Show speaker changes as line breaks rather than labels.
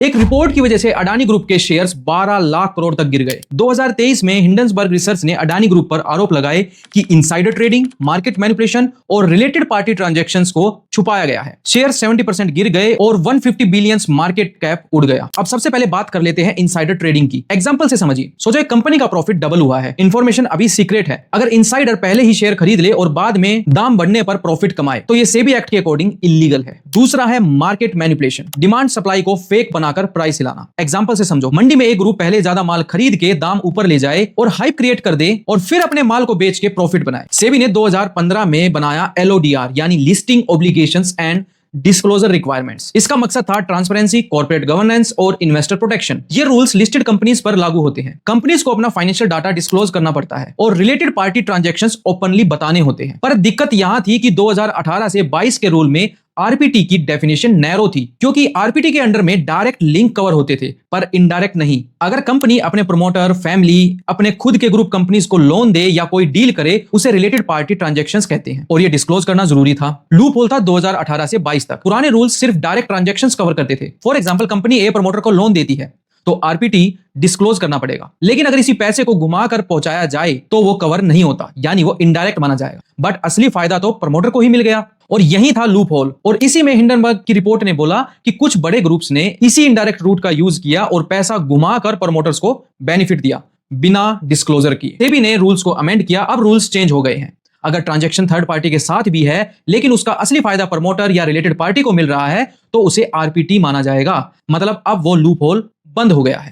एक रिपोर्ट की वजह से अडानी ग्रुप के शेयर्स 12 लाख करोड़ तक गिर गए। 2023 में हिंडनबर्ग रिसर्च ने अडानी ग्रुप पर आरोप लगाए कि इनसाइडर ट्रेडिंग, मार्केट मैनिपुलेशन और रिलेटेड पार्टी ट्रांजैक्शंस को छुपाया गया है। शेयर 70% गिर गए और 150 बिलियन मार्केट कैप उड़ गया। अब सबसे पहले बात कर लेते हैं इनसाइडर ट्रेडिंग की। एग्जांपल से समझिए, सोचो एक कंपनी का प्रॉफिट डबल हुआ है, इंफॉर्मेशन अभी सीक्रेट है। अगर इनसाइडर पहले ही शेयर खरीद ले और बाद में दाम बढ़ने पर प्रॉफिट कमाए तो ये सेबी एक्ट के अकॉर्डिंग इलीगल है। दूसरा है मार्केट मैनिपुलेशन, डिमांड सप्लाई को फेक बनाकर प्राइस हिलाना। एग्जांपल से समझो, मंडी में एक ग्रुप पहले ज्यादा माल खरीद के दाम ऊपर ले जाए और हाइप क्रिएट कर दे और फिर अपने माल को बेच के प्रॉफिट बनाए। सेबी ने 2015 में बनाया LODR यानी listing obligations and disclosure requirements. इसका मकसद था ट्रांसपेरेंसी, कॉर्पोरेट गवर्नेंस और इन्वेस्टर प्रोटेक्शन। ये रूल्स लिस्टेड कंपनीज पर लागू होते हैं। कंपनीज को अपना फाइनेंशियल डाटा डिस्क्लोज करना पड़ता है और रिलेटेड पार्टी ट्रांजैक्शंस ओपनली बताने होते हैं। पर दिक्कत यहां थी कि 2018 से 22 के रूल में आरपीटी की डेफिनेशन नैरो थी, क्योंकि आरपीटी के अंडर में डायरेक्ट लिंक कवर होते थे पर इनडायरेक्ट नहीं। अगर कंपनी अपने प्रमोटर, फैमिली, अपने खुद के ग्रुप कंपनीज को लोन दे या कोई डील करे, उसे रिलेटेड पार्टी ट्रांजैक्शंस कहते हैं और ये डिस्क्लोज करना जरूरी था। लूप होल था 2018 से 22 तक। पुराने रूल्स सिर्फ डायरेक्ट ट्रांजैक्शंस कवर करते थे। For example, company A promoter को लोन देती है तो आरपीटी डिस्क्लोज करना पड़ेगा, लेकिन अगर इसी पैसे को घुमाकर पहुंचाया जाए तो वो कवर नहीं होता, यानी वो इनडायरेक्ट माना जाएगा। बट असली फायदा तो प्रमोटर को ही मिल गया और यही था लूप होल। और इसी में हिंडनबर्ग की रिपोर्ट ने बोला कि कुछ बड़े ग्रुप्स ने इसी इनडायरेक्ट रूट का यूज किया और पैसा घुमाकर प्रमोटर्स को बेनिफिट दिया बिना डिस्क्लोजर किए। सेबी ने रूल्स को अमेंड किया, अब रूल्स चेंज हो गए हैं। अगर ट्रांजैक्शन थर्ड पार्टी के साथ भी है लेकिन उसका असली फायदा प्रमोटर या रिलेटेड पार्टी को मिल रहा है तो उसे आरपीटी माना जाएगा। मतलब अब वो लूप होल बंद हो गया है।